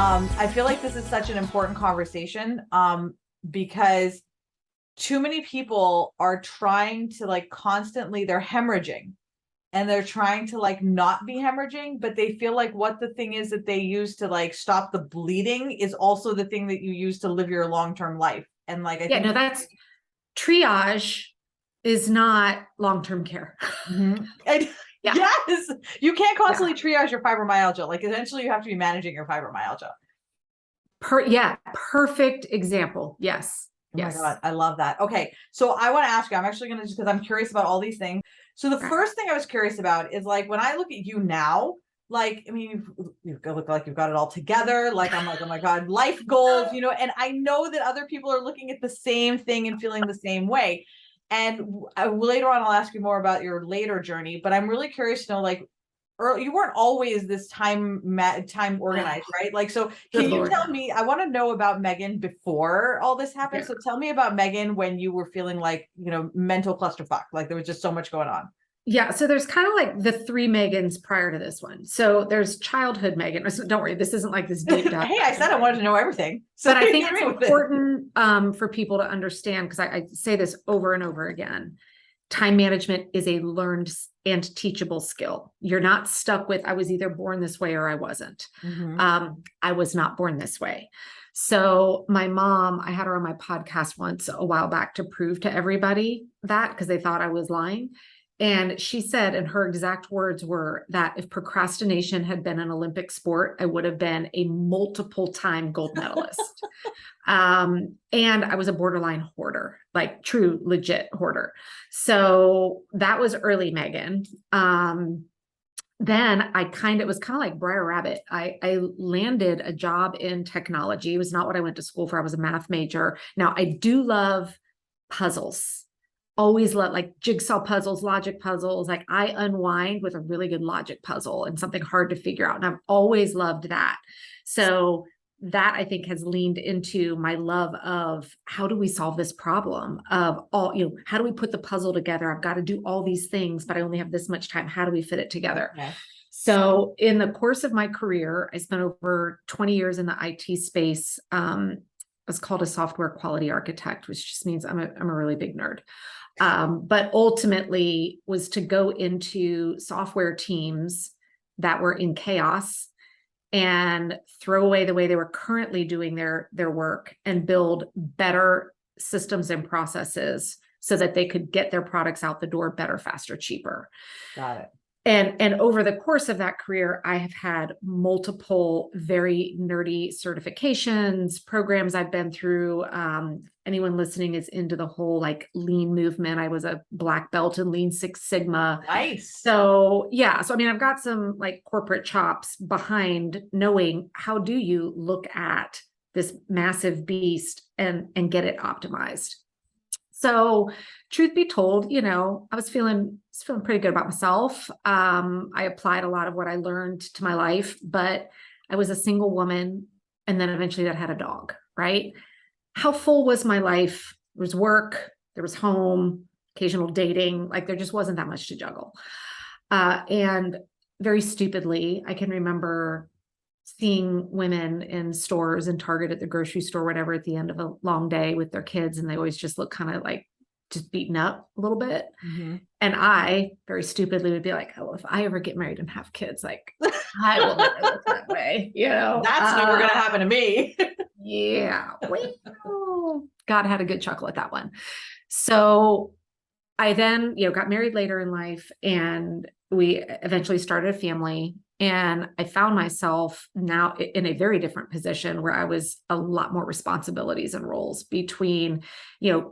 I feel like this is such an important conversation because too many people are trying to like constantly, they're hemorrhaging and they're trying to like not be hemorrhaging, but they feel like what the thing is that they use to like stop the bleeding is also the thing that you use to live your long-term life. And like, I Yeah, think no, that's triage is not long-term care. Mhm. And Yeah. yes, you can't constantly triage your fibromyalgia. Like eventually you have to be managing your fibromyalgia. Perfect example. Yes. Oh my Yes. God, I love that. Okay, so I want to ask you, I'm actually going to, just because I'm curious about all these things. So the Right. first thing I was curious about is like when I look at you now, like, I mean, you look like you've got it all together. Like, I'm like, oh my God, life goals, you know, and I know that other people are looking at the same thing and feeling the same way. And later on, I'll ask you more about your later journey, but I'm really curious to know, like, you weren't always this time organized, right? Like, so Good can you Lord. tell me, I want to know about Megan before all this happened. Yeah. So tell me about Megan when you were feeling like, mental clusterfuck, like there was just so much going on. Yeah. So there's kind of like the three Megans prior to this one. So there's childhood Megan. So don't worry, this isn't like this deep dive. Hey, I said I wanted to know everything. So But I think it's important for people to understand, because I say this over and over again. Time management is a learned and teachable skill. You're not stuck with, I was either born this way or I wasn't. I was not born this way. So my mom, I had her on my podcast once a while back to prove to everybody that, because they thought I was lying. And she said, and her exact words were that if procrastination had been an Olympic sport, I would have been a multiple time gold medalist. And I was a borderline hoarder, like true, legit hoarder. So that was early Megan. Then it was kind of like Briar Rabbit. I landed a job in technology. It was not what I went to school for. I was a math major. Now I do love puzzles. Always love like jigsaw puzzles, logic puzzles. Like I unwind with a really good logic puzzle and something hard to figure out. And I've always loved that. So that I think has leaned into my love of how do we solve this problem of all, how do we put the puzzle together? I've got to do all these things, but I only have this much time. How do we fit it together? Okay. So in the course of my career, I spent over 20 years in the IT space. It's called a software quality architect, which just means I'm a really big nerd. But ultimately was to go into software teams that were in chaos and throw away the way they were currently doing their work and build better systems and processes so that they could get their products out the door better, faster, cheaper. Got it. And over the course of that career, I have had multiple very nerdy certifications, programs I've been through. Anyone listening is into the whole like lean movement. I was a black belt in Lean Six Sigma. Nice. So yeah, so I mean, I've got some like corporate chops behind knowing how do you look at this massive beast and get it optimized. So truth be told, I was feeling pretty good about myself. I applied a lot of what I learned to my life, but I was a single woman. And then eventually that had a dog, right? How full was my life? There was work, there was home, occasional dating. Like there just wasn't that much to juggle. And very stupidly, I can remember seeing women in stores and Target at the grocery store, whatever, at the end of a long day with their kids. And they always just look kind of like just beaten up a little bit. And I very stupidly would be like, oh, if I ever get married and have kids, like I will never look that way. That's never going to happen to me. Yeah. Well, God had a good chuckle at that one. So I then, got married later in life and we eventually started a family. And I found myself now in a very different position where I was a lot more responsibilities and roles between,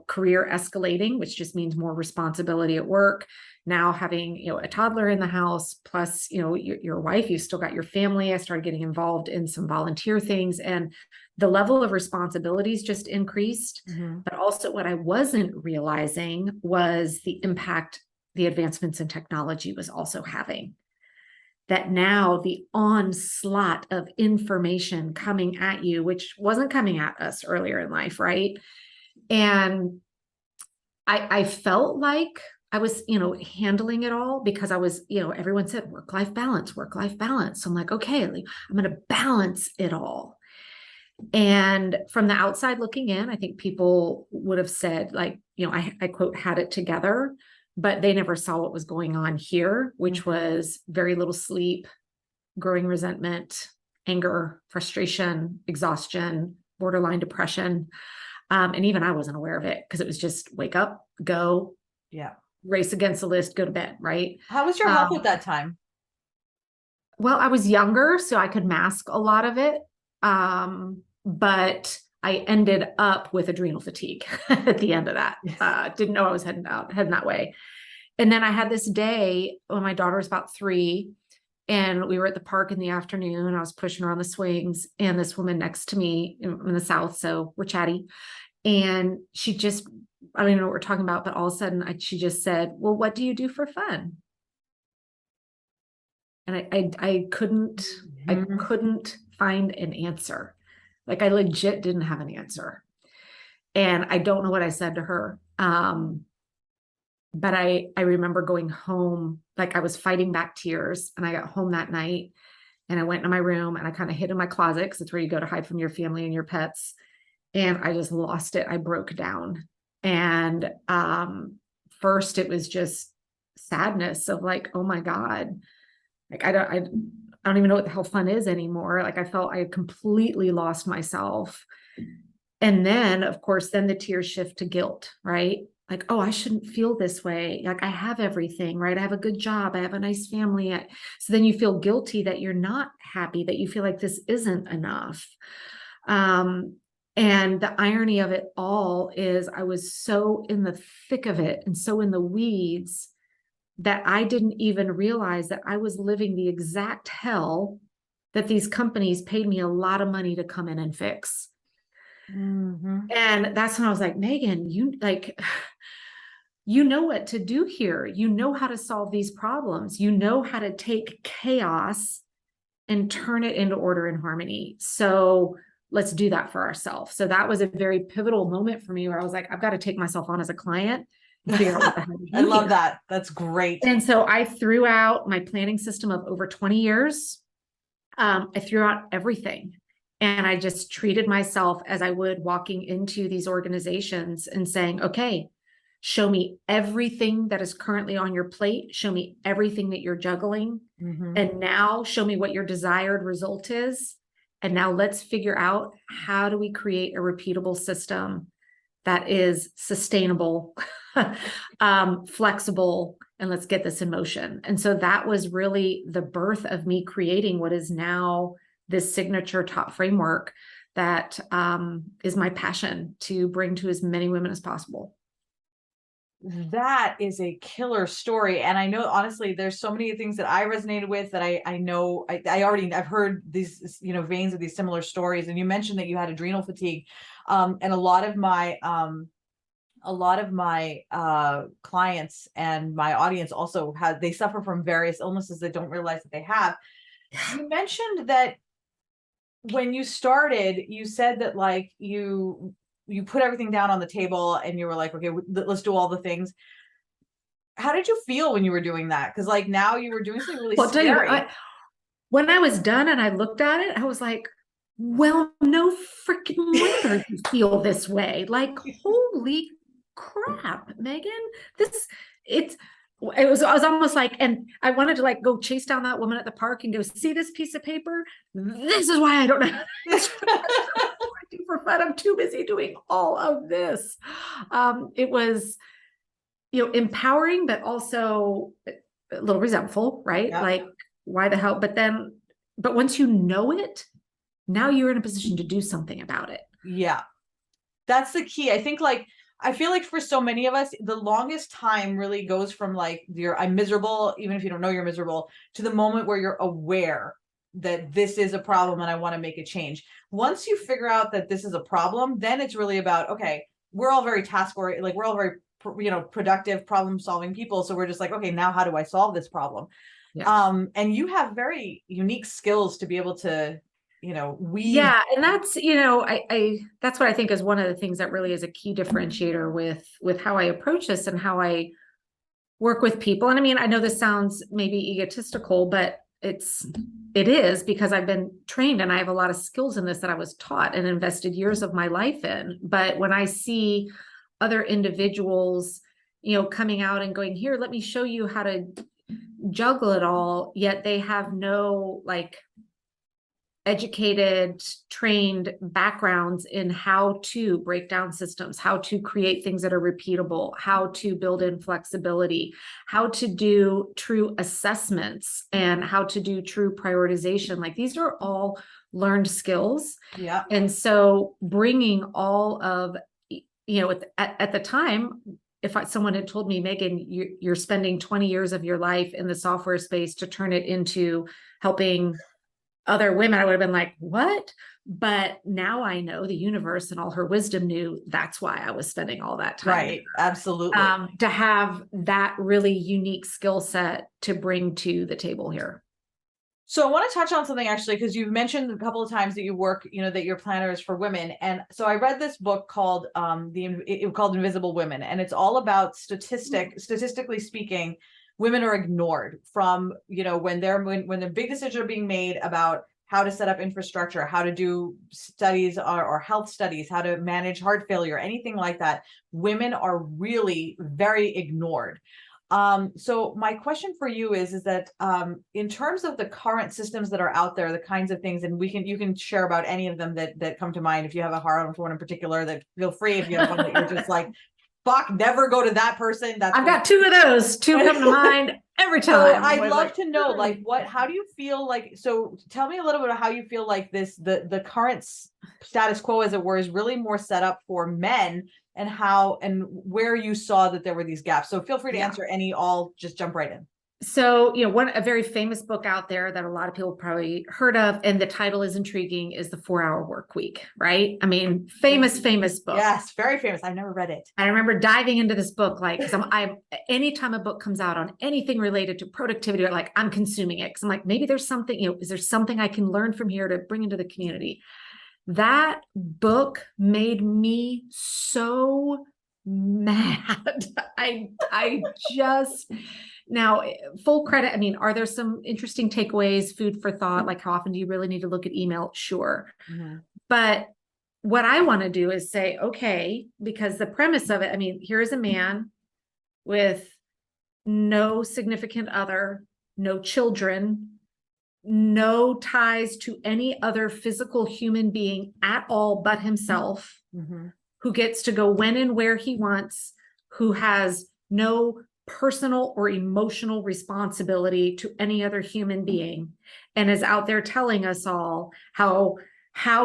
career escalating, which just means more responsibility at work. Now having, a toddler in the house, plus, your wife, you still got your family. I started getting involved in some volunteer things and the level of responsibilities just increased. But also what I wasn't realizing was the impact the advancements in technology was also having. That now the onslaught of information coming at you, which wasn't coming at us earlier in life, right? And I felt like I was, handling it all because I was, everyone said work-life balance, work-life balance. So I'm like, okay, I'm going to balance it all. And from the outside looking in, I think people would have said, like, I quote, had it together, but they never saw what was going on here, which was very little sleep, growing resentment, anger, frustration, exhaustion, borderline depression. And even I wasn't aware of it because it was just wake up, go, Yeah. race against the list, go to bed, right? How was your health at that time? Well, I was younger, so I could mask a lot of it. But I ended up with adrenal fatigue at the end of that. Didn't know I was heading that way. And then I had this day when my daughter was about 3, and we were at the park in the afternoon. I was pushing her on the swings, and this woman next to me in the South, so we're chatty. And she just, I don't even know what we're talking about, but all of a sudden she just said, "Well, what do you do for fun?" And I couldn't find an answer. Like I legit didn't have an answer. And I don't know what I said to her. But I remember going home, like I was fighting back tears, and I got home that night and I went into my room and I kind of hid in my closet because it's where you go to hide from your family and your pets. And I just lost it. I broke down. And first it was just sadness of like, oh my God, like I don't even know what the hell fun is anymore. Like I felt I had completely lost myself. And then of course, then the tears shift to guilt, right? Like, oh, I shouldn't feel this way. Like I have everything, right? I have a good job. I have a nice family. So then you feel guilty that you're not happy, that you feel like this isn't enough. And the irony of it all is I was so in the thick of it and so in the weeds that I didn't even realize that I was living the exact hell that these companies paid me a lot of money to come in and fix. And that's when I was like, Megan, you know what to do here. You know how to solve these problems. You know how to take chaos and turn it into order and harmony. So let's do that for ourselves. So that was a very pivotal moment for me where I was like, I've got to take myself on as a client and figure out what the hell to do I love here. that. That's great. And so I threw out my planning system of over 20 years. I threw out everything. And I just treated myself as I would walking into these organizations and saying, okay, show me everything that is currently on your plate. Show me everything that you're juggling. And now show me what your desired result is. And now let's figure out, how do we create a repeatable system that is sustainable, flexible, and let's get this in motion. And so that was really the birth of me creating what is now this signature top framework that is my passion to bring to as many women as possible. That is a killer story. And I know, honestly, there's so many things that I resonated with that I know I've heard these, veins of these similar stories. And you mentioned that you had adrenal fatigue. And a lot of my clients and my audience also they suffer from various illnesses that don't realize that they have. You mentioned that when you started, you said that like you put everything down on the table and you were like, okay, let's do all the things. How did you feel when you were doing that? Because like now you were doing something really scary. I'll tell you, when I was done and I looked at it, I was like, well, no freaking wonder you feel this way. Like, holy crap, Megan. I was almost like, and I wanted to like go chase down that woman at the park and go, see this piece of paper? This is why I don't know what I do for fun. I'm too busy doing all of this. It was, empowering, but also a little resentful, right? Yeah. Like, why the hell? But once you know it, now you're in a position to do something about it. Yeah. That's the key. I feel like for so many of us, the longest time really goes from like I'm miserable, even if you don't know you're miserable, to the moment where you're aware that this is a problem and I want to make a change. Once you figure out that this is a problem, then it's really about, okay, we're all very task-oriented, like we're all very, productive problem-solving people. So we're just like, okay, now how do I solve this problem? Yeah. And you have very unique skills to be able to, Yeah. And that's, that's what I think is one of the things that really is a key differentiator with how I approach this and how I work with people. And I mean, I know this sounds maybe egotistical, but it is because I've been trained and I have a lot of skills in this that I was taught and invested years of my life in. But when I see other individuals, coming out and going, here, let me show you how to juggle it all, yet they have no like educated, trained backgrounds in how to break down systems, how to create things that are repeatable, how to build in flexibility, how to do true assessments, and how to do true prioritization. Like these are all learned skills. Yeah. And so bringing all of, at the time, if someone had told me, Megan, you're spending 20 years of your life in the software space to turn it into helping other women, I would have been like, what? But now I know the universe and all her wisdom knew that's why I was spending all that time. Right. Absolutely. To have that really unique skill set to bring to the table here. So I want to touch on something actually, because you've mentioned a couple of times that you work, that your planner is for women. And so I read this book called called Invisible Women, and it's all about statistically speaking, women are ignored from, when the big decisions are being made about how to set up infrastructure, how to do studies or health studies, how to manage heart failure, anything like that. Women are really very ignored. So my question for you is that in terms of the current systems that are out there, the kinds of things, and you can share about any of them that come to mind. If you have a hard one in particular, that feel free. If you have one that you're just like, fuck, never go to that person. I've got two of those. Two come to mind every time. So I'd love to know, like, how do you feel like, so tell me a little bit of how you feel like the current status quo, as it were, is really more set up for men, and how and where you saw that there were these gaps. So feel free to answer just jump right in. So, a very famous book out there that a lot of people probably heard of, and the title is intriguing, is The 4-Hour Work Week, right? I mean, famous book. Yes, very famous. I've never read it. I remember diving into this book, like, because anytime a book comes out on anything related to productivity, like I'm consuming it. Because I'm like, maybe there's something, is there something I can learn from here to bring into the community? That book made me so mad. I just... Now, full credit. I mean, are there some interesting takeaways, food for thought? Like, how often do you really need to look at email? Sure. Mm-hmm. But what I want to do is say, okay, because the premise of it, I mean, here is a man with no significant other, no children, no ties to any other physical human being at all but himself, who gets to go when and where he wants, who has no personal or emotional responsibility to any other human being, and is out there telling us all how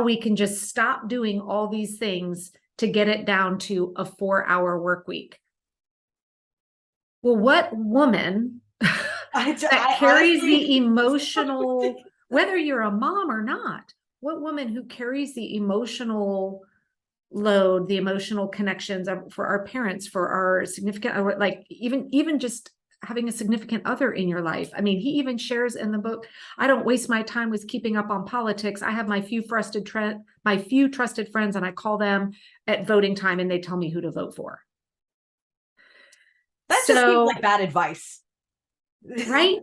we can just stop doing all these things to get it down to a 4-hour work week. Well, what woman that carries the emotional, whether you're a mom or not, what woman who carries the emotional load, the emotional connections for our parents, for our significant, like even just having a significant other in your life. I mean, he even shares in the book, I don't waste my time with keeping up on politics. I have my few trusted friends, and I call them at voting time and they tell me who to vote for. That just seems like bad advice. Right?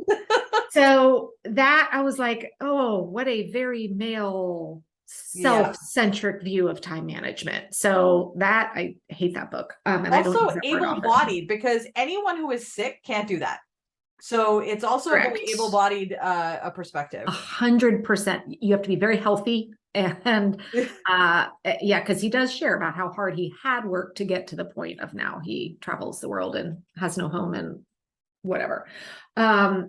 So that I was like, oh, what a very male self-centric view of time management. So that I hate that book. And also able-bodied, because anyone who is sick can't do that. So it's also a very able-bodied perspective. 100%. You have to be very healthy. And because he does share about how hard he had worked to get to the point of now he travels the world and has no home and whatever. Now,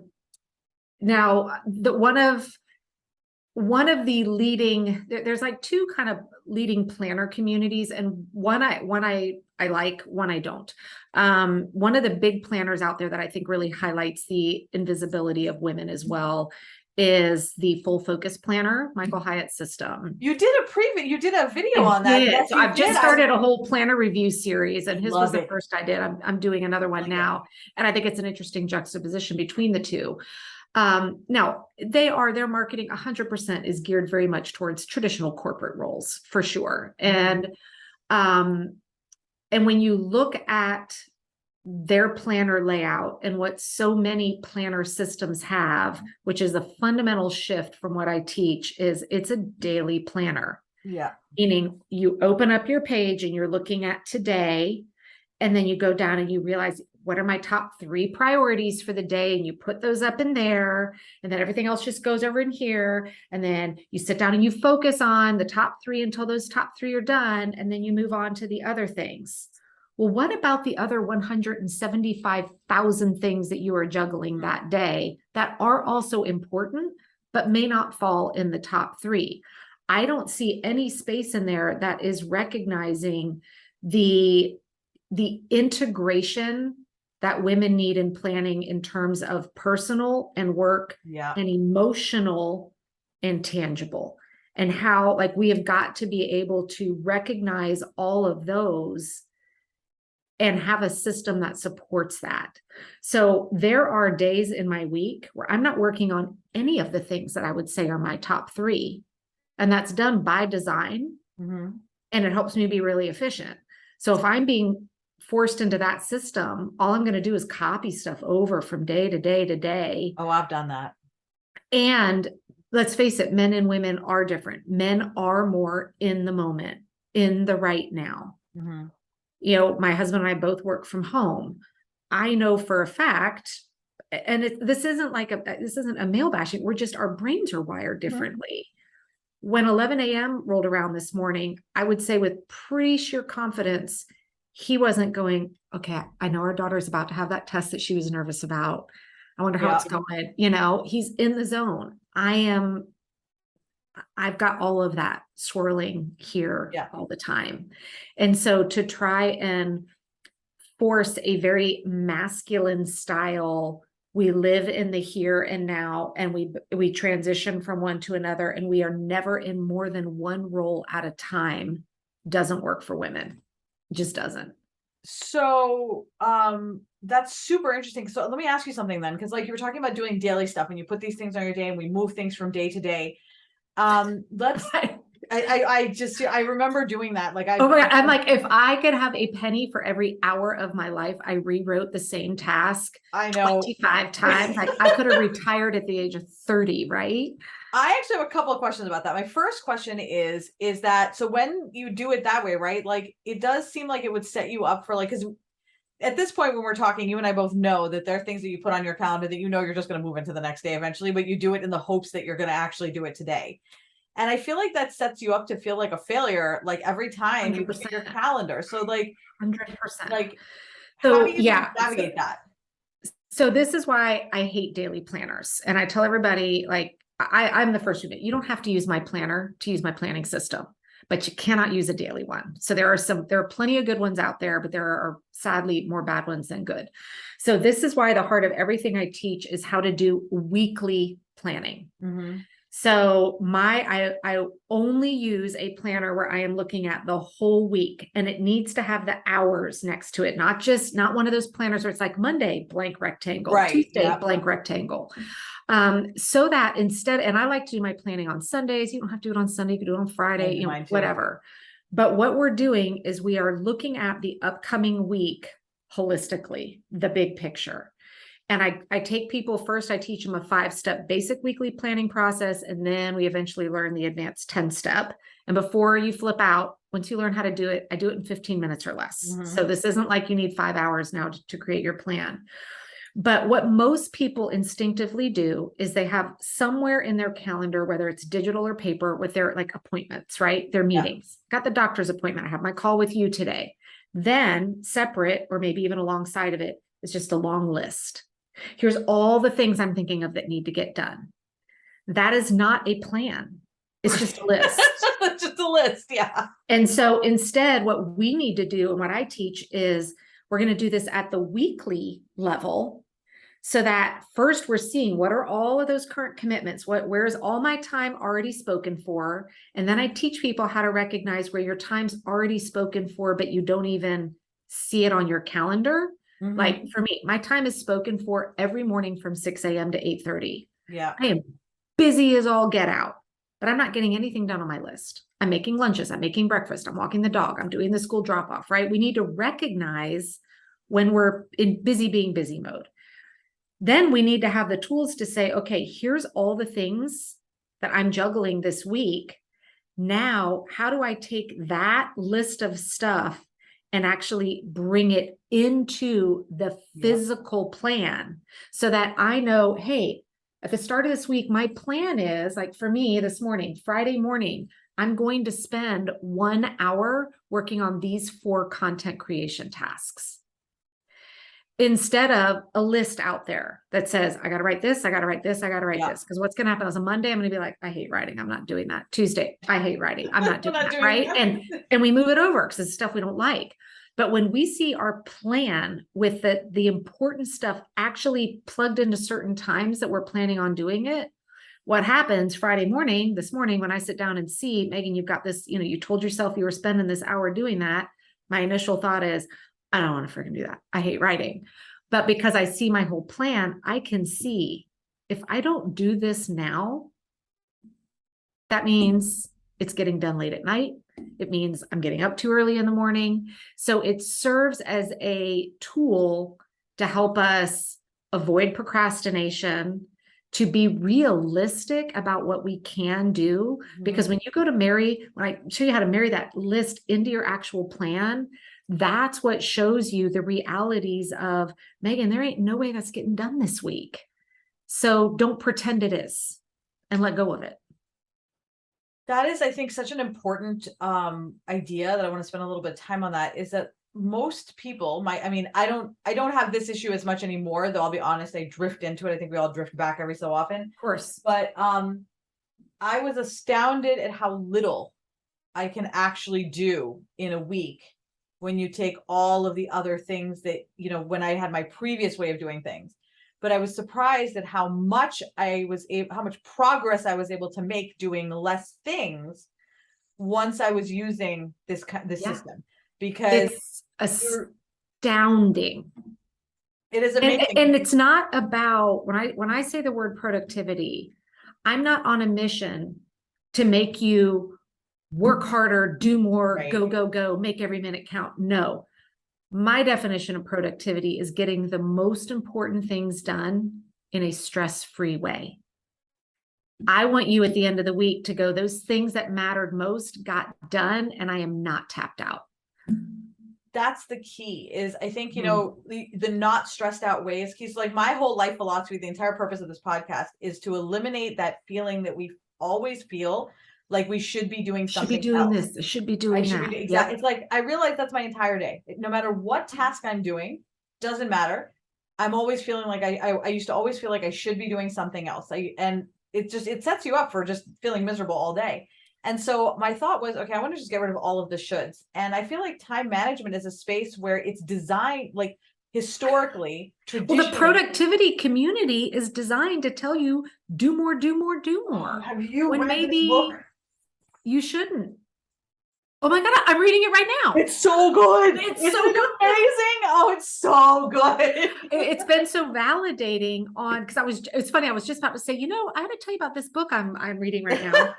one of the leading, there's like two kind of leading planner communities, and one I like, one I don't. One of the big planners out there that I think really highlights the invisibility of women as well is the Full Focus Planner, Michael Hyatt's system. You did a video on that. Yes, so I've just started a whole planner review series, and his was the first I did. I'm doing another one now, and I think it's an interesting juxtaposition between the two. Now their marketing 100% is geared very much towards traditional corporate roles for sure. And when you look at their planner layout and what so many planner systems have, which is a fundamental shift from what I teach, is it's a daily planner. Yeah. Meaning you open up your page and you're looking at today, and then you go down and you realize, what are my top 3 priorities for the day? And you put those up in there, and then everything else just goes over in here. And then you sit down and you focus on the top 3 until those top 3 are done. And then you move on to the other things. Well, what about the other 175,000 things that you are juggling that day that are also important, but may not fall in the top 3? I don't see any space in there that is recognizing the integration that women need in planning in terms of personal and work and emotional and tangible, and how like we have got to be able to recognize all of those and have a system that supports that. So there are days in my week where I'm not working on any of the things that I would say are my top 3. And that's done by design. And it helps me be really efficient. So if I'm being forced into that system, all I'm going to do is copy stuff over from day to day to day. Oh, I've done that. And let's face it, men and women are different. Men are more in the moment, in the right now. You know, my husband and I both work from home. I know for a fact, and this isn't a male bashing. We're just, our brains are wired differently. When 11 a.m. rolled around this morning, I would say with pretty sheer confidence, he wasn't going, okay, I know our daughter's about to have that test that she was nervous about. I wonder how it's going. You know, he's in the zone. I've got all of that swirling here all the time. And so to try and force a very masculine style, we live in the here and now, and we transition from one to another, and we are never in more than one role at a time, doesn't work for women. It just doesn't. So that's super interesting. So let me ask you something then, because like you were talking about doing daily stuff and you put these things on your day and we move things from day to day. Let's I remember doing that. Like I'm like, if I could have a penny for every hour of my life, I rewrote the same task. I know 25 times. Like I could have retired at the age of 30, right? I actually have a couple of questions about that. My first question is that, so when you do it that way, right? Like it does seem like it would set you up for like, because at this point when we're talking, you and I both know that there are things that you put on your calendar that you know you're just going to move into the next day eventually, but you do it in the hopes that you're going to actually do it today. And I feel like that sets you up to feel like a failure, like every time 100%. you look at your calendar. So like 100%. Like, so how do you navigate that? So this is why I hate daily planners. And I tell everybody, like, I'm the first to admit, you don't have to use my planner to use my planning system, but you cannot use a daily one. So there are plenty of good ones out there, but there are sadly more bad ones than good. So this is why the heart of everything I teach is how to do weekly planning. So I only use a planner where I am looking at the whole week, and it needs to have the hours next to it, not one of those planners where it's like Monday, blank rectangle, Tuesday, blank rectangle. So that instead, and I like to do my planning on Sundays. You don't have to do it on Sunday. You can do it on Friday, whatever. But what we're doing is we are looking at the upcoming week holistically, the big picture. And I take people first, I teach them a 5-step basic weekly planning process. And then we eventually learn the advanced 10-step. And before you flip out, once you learn how to do it, I do it in 15 minutes or less. So this isn't like you need 5 hours now to create your plan. But what most people instinctively do is they have somewhere in their calendar, whether it's digital or paper, with their like appointments, right? Their meetings. Got the doctor's appointment. I have my call with you today. Then separate, or maybe even alongside of it, is just a long list. Here's all the things I'm thinking of that need to get done. That is not a plan. It's just a list. It's just a list. Yeah. And so instead, what we need to do, and what I teach, is we're going to do this at the weekly level, so that first we're seeing what are all of those current commitments, where's all my time already spoken for. And then I teach people how to recognize where your time's already spoken for, but you don't even see it on your calendar. Like for me, my time is spoken for every morning from 6 a.m. to 8:30. Yeah. I am busy as all get out, but I'm not getting anything done on my list. I'm making lunches. I'm making breakfast. I'm walking the dog. I'm doing the school drop off, right? We need to recognize when we're in being busy mode. Then we need to have the tools to say, okay, here's all the things that I'm juggling this week. Now, how do I take that list of stuff and actually bring it into the physical plan so that I know, hey, at the start of this week, my plan is like for me this morning, Friday morning, I'm going to spend 1 hour working on these 4 content creation tasks. Instead of a list out there that says, I got to write this, I got to write this, I got to write this. Because what's going to happen is on Monday, I'm going to be like, I hate writing. I'm not doing that. Tuesday, I hate writing. I'm not doing that. Right. And we move it over because it's stuff we don't like. But when we see our plan with the important stuff actually plugged into certain times that we're planning on doing it, what happens Friday morning, this morning, when I sit down and see, Megan, you've got this, you told yourself you were spending this hour doing that. My initial thought is, I don't want to freaking do that. I hate writing. But because I see my whole plan, I can see if I don't do this now, that means it's getting done late at night. It means I'm getting up too early in the morning. So it serves as a tool to help us avoid procrastination, to be realistic about what we can do. Because when you go to when I show you how to marry that list into your actual plan, that's what shows you the realities of, Megan, there ain't no way that's getting done this week. So don't pretend it is and let go of it. That is, I think, such an important idea that I want to spend a little bit of time on. That is that most people I don't have this issue as much anymore, though I'll be honest, I drift into it. I think we all drift back every so often. Of course. But I was astounded at how little I can actually do in a week when you take all of the other things that, when I had my previous way of doing things. But I was surprised at how much progress I was able to make doing less things once I was using this system, because it's astounding. It is amazing. And it's not about, when I say the word productivity, I'm not on a mission to make you work harder, do more, Right. go, make every minute count. No. My definition of productivity is getting the most important things done in a stress-free way. I want you at the end of the week to go, those things that mattered most got done, and I am not tapped out. That's the key. Is I think, the not stressed out way is key. So like my whole life philosophy, the entire purpose of this podcast is to eliminate that feeling that we always feel like we should be doing something else. This, should be doing that. Exactly. Yep. It's like, I realize that's my entire day. No matter what task I'm doing, doesn't matter. I'm always feeling like I used to always feel like I should be doing something else. And it sets you up for just feeling miserable all day. And so my thought was, okay, I want to just get rid of all of the shoulds. And I feel like time management is a space where it's designed, like historically, traditionally. Well, the productivity community is designed to tell you, do more, do more, do more. Have you when read maybe this book? You shouldn't. Oh my God, I'm reading it right now. It's so good. It's Isn't so it amazing. Oh, it's so good. It's been so validating because it's funny. I was just about to say, I had to tell you about this book I'm reading right now.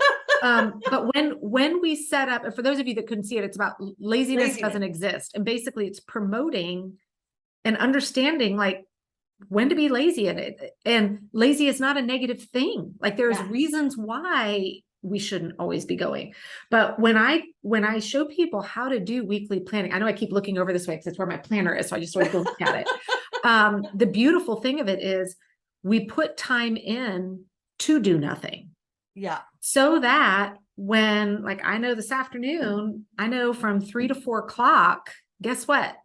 But when we set up, and for those of you that couldn't see it, it's about laziness doesn't exist. And basically it's promoting and understanding like when to be lazy in it. And lazy is not a negative thing. Like there's reasons why we shouldn't always be going. But when I show people how to do weekly planning, I know I keep looking over this way because it's where my planner is. So I just sort of go look at it. The beautiful thing of it is we put time in to do nothing. Yeah. So that when, like, I know this afternoon, I know from 3 to 4 o'clock, guess what?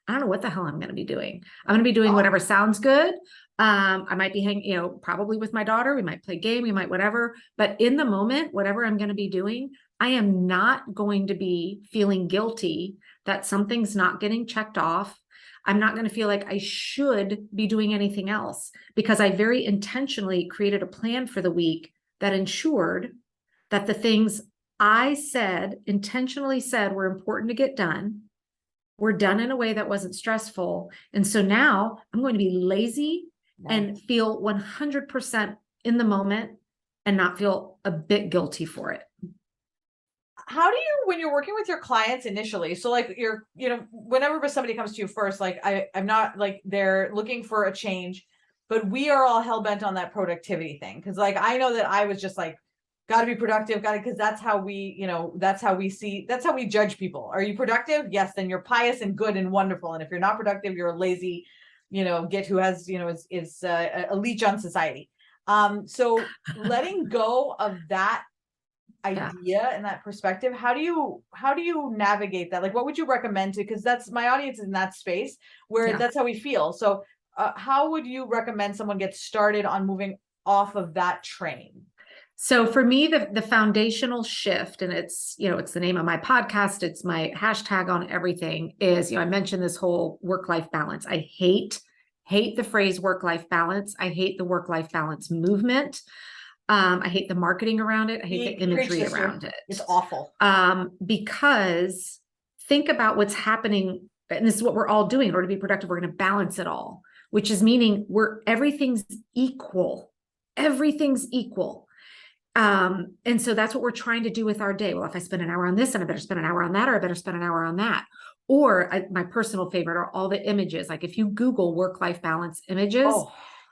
I don't know what the hell I'm going to be doing. I'm going to be doing whatever sounds good. I might be hanging, probably with my daughter. We might play a game, we might whatever. But in the moment, whatever I'm going to be doing, I am not going to be feeling guilty that something's not getting checked off. I'm not going to feel like I should be doing anything else because I very intentionally created a plan for the week that ensured that the things I intentionally said were important to get done, were done in a way that wasn't stressful. And so now I'm going to be lazy and feel 100% in the moment and not feel a bit guilty for it. how do you, when you're working with your clients initially, so like you're, whenever somebody comes to you first, like I'm not like they're looking for a change, but we are all hell bent on that productivity thing. Cause like, I know that I was just like, gotta be productive, cause that's how we, that's how we judge people. Are you productive? Yes. Then you're pious and good and wonderful. And if you're not productive, you're a lazy, git who has, is a leech on society. So letting go of that idea and that perspective, how do you navigate that? Like, what would you recommend to, because that's my audience in that space where that's how we feel. So how would you recommend someone get started on moving off of that train? So for me, the foundational shift, and it's, it's the name of my podcast, it's my hashtag on everything, is, I mentioned this whole work-life balance. I hate the phrase work-life balance. I hate the work-life balance movement. I hate the marketing around it. I hate the imagery around it. It's awful. Because think about what's happening, and this is what we're all doing in order to be productive. We're going to balance it all, which is meaning everything's equal. Everything's equal. And so that's what we're trying to do with our day. Well, if I spend an hour on this, then I better spend an hour on that, or I better spend an hour on that. Or my personal favorite are all the images. Like if you Google work-life balance images,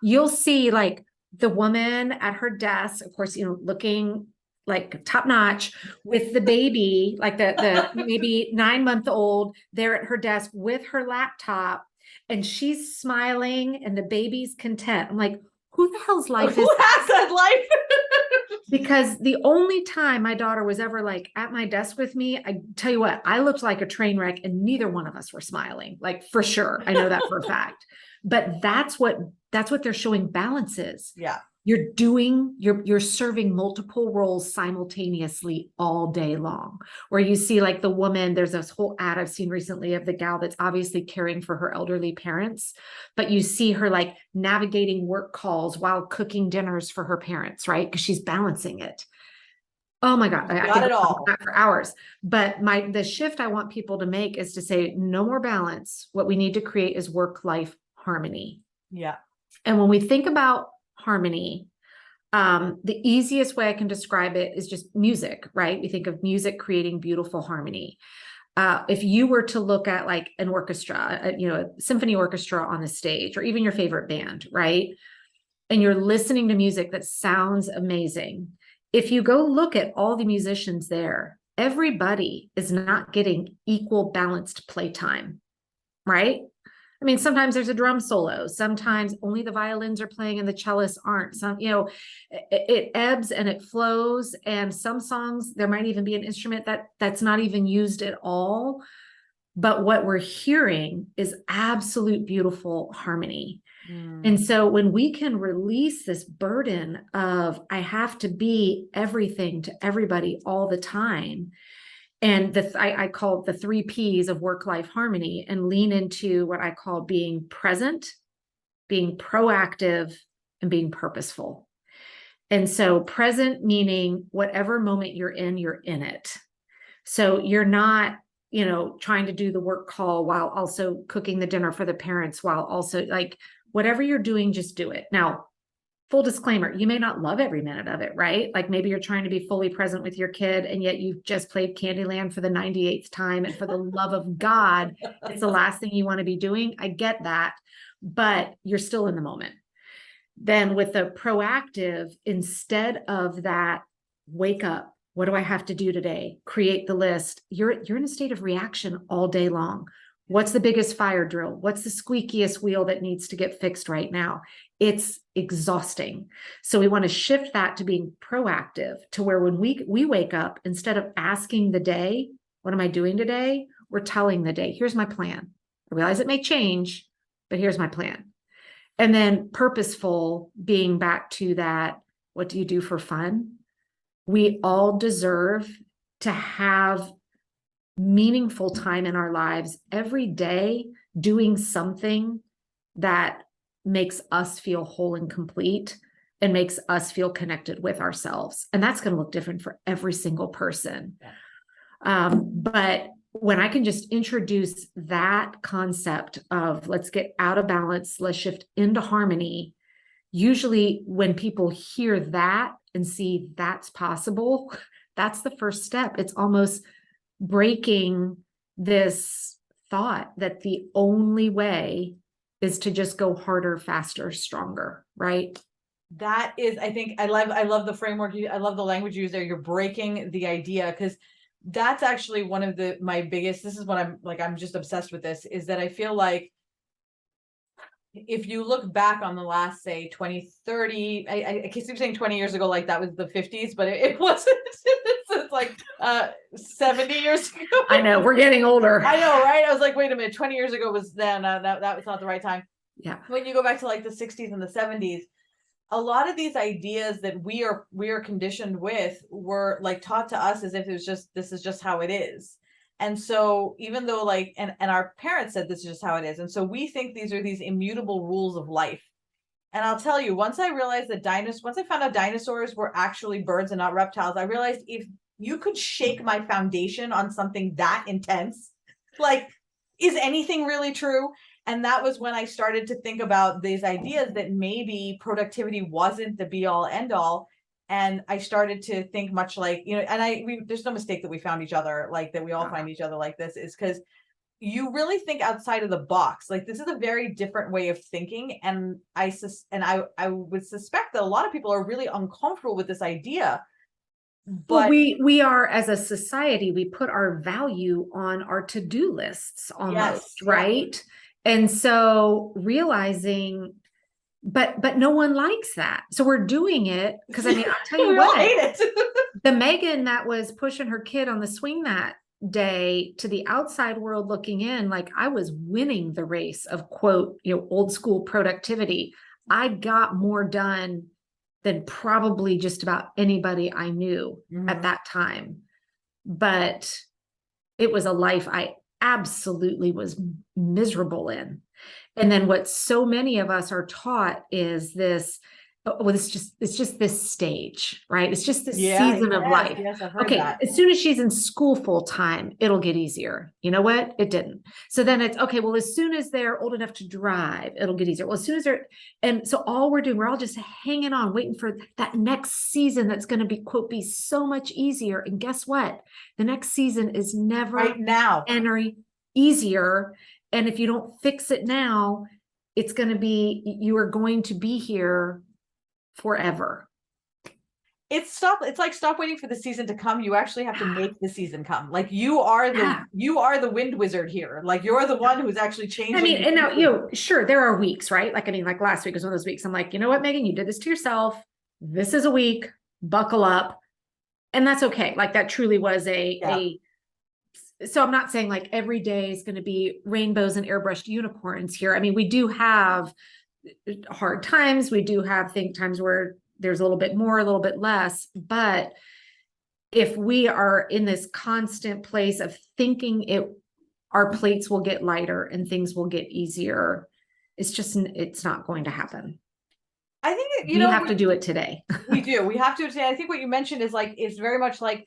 you'll see like the woman at her desk, of course, looking like top notch with the baby, like the maybe 9-month-old there at her desk with her laptop, and she's smiling and the baby's content. I'm like, who the hell's life who has that life? Because the only time my daughter was ever like at my desk with me, I tell you what, I looked like a train wreck and neither one of us were smiling, like for sure. I know that for a fact, but that's what they're showing balance is. Yeah. You're serving multiple roles simultaneously all day long, where you see like the woman, there's this whole ad I've seen recently of the gal that's obviously caring for her elderly parents, but you see her like navigating work calls while cooking dinners for her parents, right? Because she's balancing it. Oh my God, I got could it all for hours. But the shift I want people to make is to say, no more balance. What we need to create is work-life harmony. Yeah. And when we think about harmony, the easiest way I can describe it is just music, right? We think of music creating beautiful harmony. If you were to look at like an orchestra, a symphony orchestra on the stage, or even your favorite band, right? And you're listening to music that sounds amazing. If you go look at all the musicians there, everybody is not getting equal balanced playtime, right? I mean, sometimes there's a drum solo. Sometimes only the violins are playing and the cellists aren't. Some, it ebbs and it flows. And some songs, there might even be an instrument that's not even used at all. But what we're hearing is absolute beautiful harmony. And so when we can release this burden of, I have to be everything to everybody all the time, and I call it the 3 Ps of work-life harmony, and lean into what I call being present, being proactive, and being purposeful. And so present meaning whatever moment you're in it. So you're not, trying to do the work call while also cooking the dinner for the parents, while also like whatever you're doing, just do it. Now, full disclaimer, you may not love every minute of it, right? Like maybe you're trying to be fully present with your kid and yet you've just played Candyland for the 98th time. And for the love of God, it's the last thing you want to be doing. I get that, but you're still in the moment. Then with the proactive, instead of that, wake up. What do I have to do today? Create the list. You're in a state of reaction all day long. What's the biggest fire drill? What's the squeakiest wheel that needs to get fixed right now? It's exhausting. So we want to shift that to being proactive, to where when we wake up, instead of asking the day, what am I doing today? We're telling the day, here's my plan. I realize it may change, but here's my plan. And then purposeful, being back to that, what do you do for fun? We all deserve to have meaningful time in our lives every day, doing something that makes us feel whole and complete and makes us feel connected with ourselves. And that's going to look different for every single person. But when I can just introduce that concept of let's get out of balance, let's shift into harmony, usually when people hear that and see that's possible, That's the first step. It's almost breaking this thought that the only way is to just go harder, faster, stronger, right? That is, I think I love the framework. I love the language you use there. You're breaking the idea, because that's actually one of my biggest, this is what I'm just obsessed with this, is that I feel like if you look back on the last, say, 20, 30, I keep saying 20 years ago, like that was the 50s, but it wasn't. It's like 70 years ago. I know, we're getting older. I know, right? I was like, wait a minute, 20 years ago was then, that was not the right time. Yeah. When you go back to like the 60s and the 70s, a lot of these ideas that we are conditioned with were like taught to us as if it was just, this is just how it is. And so even though like, and our parents said this is just how it is. And so we think these are these immutable rules of life. And I'll tell you, once I realized that once I found out dinosaurs were actually birds and not reptiles, I realized if you could shake my foundation on something that intense, like, is anything really true? And that was when I started to think about these ideas that maybe productivity wasn't the be all end all. And I started to think much like, and there's no mistake that we found each other, like that we all find each other like this, is because you really think outside of the box. Like, this is a very different way of thinking. And I would suspect that a lot of people are really uncomfortable with this idea. Well, But we are, as a society, we put our value on our to-do lists almost, yes, right? Yeah. And so realizing, but no one likes that. So we're doing it because, I mean, I'll tell you we what, all hate it. the Megan that was pushing her kid on the swing that day, to the outside world looking in, like I was winning the race of, quote, old school productivity. I got more done than probably just about anybody I knew at that time. But it was a life I absolutely was miserable in. And then what so many of us are taught is this, well, it's just this stage, right? It's just this season of life. Yes, I've heard Okay, that. as soon as she's in school full time, it'll get easier. You know what? It didn't. So then it's okay. Well, as soon as they're old enough to drive, it'll get easier. Well, as soon as and so all we're doing, we're all just hanging on, waiting for that next season that's going to be, quote, be so much easier. And guess what? The next season is never right now any easier. And if you don't fix it now, it's going to be, you are going to be here forever. It's like stop waiting for the season to come. You actually have to make the season come. Like you are the wind wizard here. Like you're the one who's actually changing. I mean, and now, sure, there are weeks, right? Like, I mean, like last week was one of those weeks. I'm like, you know what, Megan, you did this to yourself. This is a week, buckle up. And that's okay. Like that truly was so I'm not saying like every day is going to be rainbows and airbrushed unicorns here. I mean, we do have hard times. We do have times where there's a little bit more, a little bit less. But if we are in this constant place of thinking our plates will get lighter and things will get easier, it's not going to happen. I think we have to do it today. We do. We have to today. I think what you mentioned is very much like,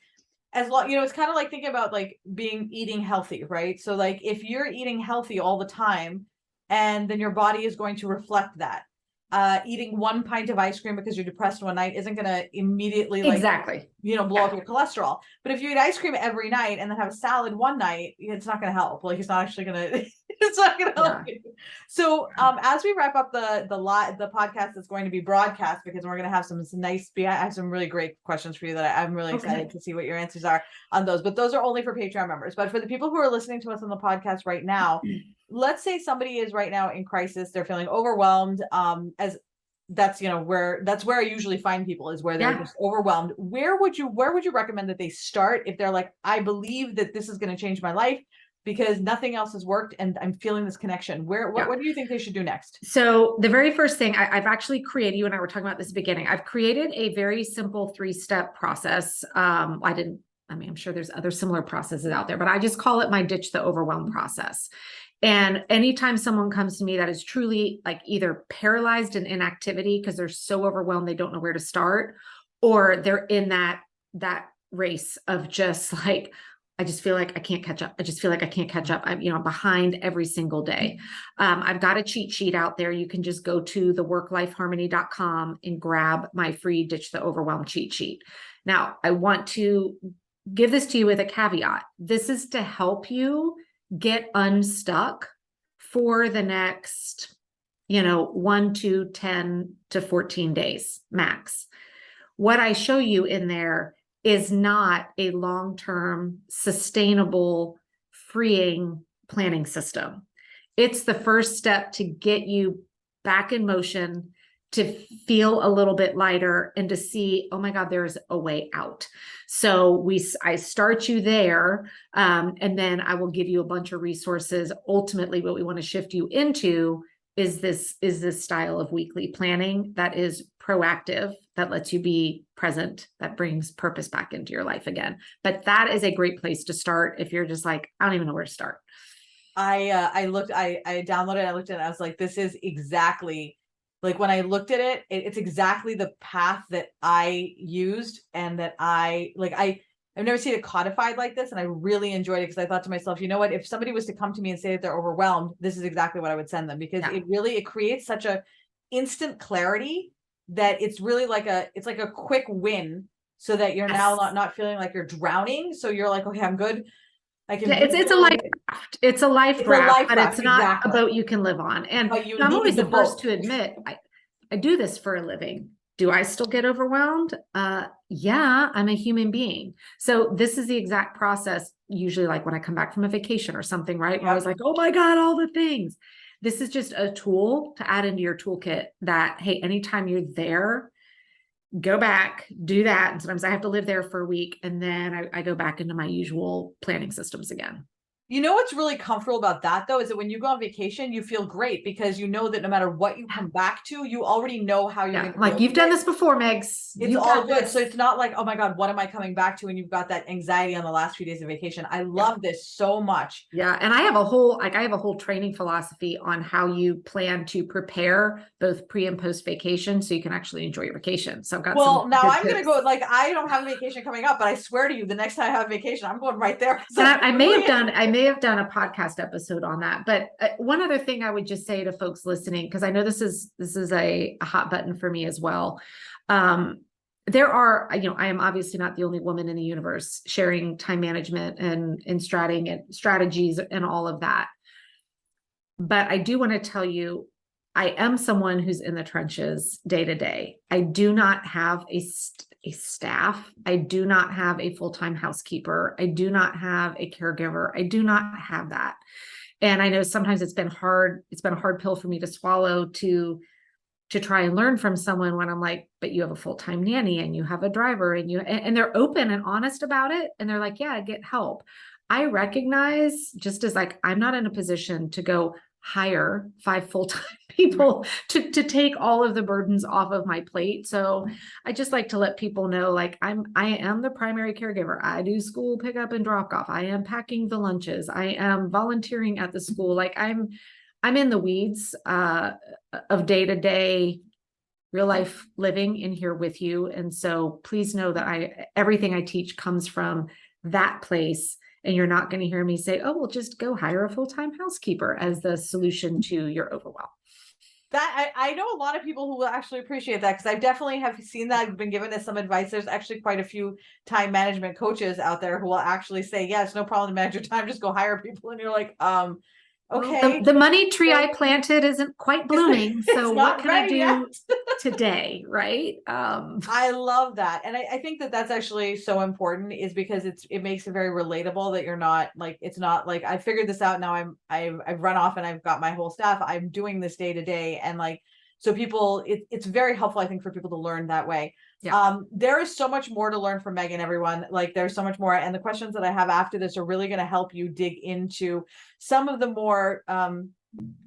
as long, it's kind of like thinking about like eating healthy, right? So like if you're eating healthy all the time, and then your body is going to reflect that. Eating 1 pint of ice cream because you're depressed one night isn't going to immediately exactly blow up your cholesterol. But if you eat ice cream every night and then have a salad one night, it's not going to help. Like it's not actually going to it's not going to help you. So as we wrap up the podcast that's going to be broadcast, because we're going to have some nice, I have some really great questions for you that I'm really excited to see what your answers are on those. But those are only for Patreon members. But for the people who are listening to us on the podcast right now, let's say somebody is right now in crisis, they're feeling overwhelmed. That's where I usually find people, is where they're just overwhelmed. Where would you recommend that they start if they're like, I believe that this is going to change my life because nothing else has worked and I'm feeling this connection? What do you think they should do next? So the very first thing I've actually created, you and I were talking about this at the beginning, I've created a very simple 3-step process. I'm sure there's other similar processes out there, but I just call it my ditch the overwhelm process. And anytime someone comes to me that is truly like either paralyzed in inactivity because they're so overwhelmed, they don't know where to start, or they're in that race of just like, I just feel like I can't catch up. I just feel like I can't catch up. I'm, behind every single day. I've got a cheat sheet out there. You can just go to theworklifeharmony.com and grab my free Ditch the Overwhelm cheat sheet. Now, I want to give this to you with a caveat. This is to help you get unstuck for the next, 1 to 10 to 14 days max. What I show you in there is not a long-term, sustainable, freeing planning system. It's the first step to get you back in motion, to feel a little bit lighter, and to see, oh my God, there's a way out. So I start you there, and then I will give you a bunch of resources. Ultimately, what we want to shift you into is this style of weekly planning that is proactive, that lets you be present, that brings purpose back into your life again. But that is a great place to start if you're just like, I don't even know where to start. I downloaded it, I looked at it, I was like, this is exactly, like when I looked at it, it's exactly the path that I used, and that I've never seen it codified like this, and I really enjoyed it because I thought to myself, you know what, if somebody was to come to me and say that they're overwhelmed, this is exactly what I would send them, because it creates such a instant clarity that it's really like a quick win, so that you're now not feeling like you're drowning. So you're like, okay, I'm good. I can. It's a life raft. It's a life raft, but it's not a boat you can live on. And I'm always the first to admit, I do this for a living. Do I still get overwhelmed? Yeah, I'm a human being. So this is the exact process, usually like when I come back from a vacation or something, right? Where I was like, oh my God, all the things. This is just a tool to add into your toolkit that, hey, anytime you're there, go back, do that. And sometimes I have to live there for a week, and then I go back into my usual planning systems again. You know what's really comfortable about that, though, is that when you go on vacation, you feel great because you know that no matter what you come back to, you already know how you're going to like you've done this before, Megs. It's all good. So it's not like, oh my God, what am I coming back to? And you've got that anxiety on the last few days of vacation. I love this so much. Yeah. And I have a whole training philosophy on how you plan to prepare both pre and post vacation, so you can actually enjoy your vacation. So I've got now I'm going to go, like, I don't have a vacation coming up, but I swear to you, the next time I have vacation, I'm going right there. So I may have done a podcast episode on that. But one other thing I would just say to folks listening, because I know this is a hot button for me as well. There are, I am obviously not the only woman in the universe sharing time management and strategies and all of that. But I do want to tell you, I am someone who's in the trenches day to day. I do not have a staff. I do not have a full-time housekeeper. I do not have a caregiver. I do not have that. And I know sometimes it's been hard. It's been a hard pill for me to swallow to try and learn from someone when I'm like, but you have a full-time nanny and you have a driver, and they're open and honest about it. And they're like, yeah, get help. I recognize, just as like, I'm not in a position to go hire 5 full-time people to take all of the burdens off of my plate. So I just like to let people know, like, I am the primary caregiver. I do school pickup and drop off. I am packing the lunches. I am volunteering at the school. Like I'm in the weeds of day-to-day real life living in here with you. And so please know that everything I teach comes from that place. And you're not going to hear me say, oh, well, just go hire a full-time housekeeper as the solution to your overwhelm. That I know a lot of people who will actually appreciate that, because I definitely have seen that. I've been given this some advice. There's actually quite a few time management coaches out there who will actually say, yeah, it's no problem to manage your time, just go hire people. And you're like, okay. Well, the money tree I planted isn't quite blooming. So what can I do today? Right. I love that. And I think that that's actually so important, is because it makes it very relatable that you're not like, it's not like I figured this out. Now I've run off and I've got my whole staff. I'm doing this day to day. And like, so people, it's very helpful, I think, for people to learn that way. Yeah. There is so much more to learn from Megan, everyone. Like there's so much more. And the questions that I have after this are really going to help you dig into some of the more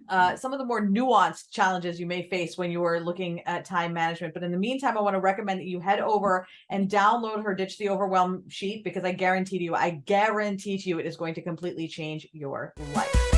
nuanced challenges you may face when you are looking at time management. But in the meantime, I want to recommend that you head over and download her Ditch the Overwhelm sheet, because I guarantee to you, it is going to completely change your life.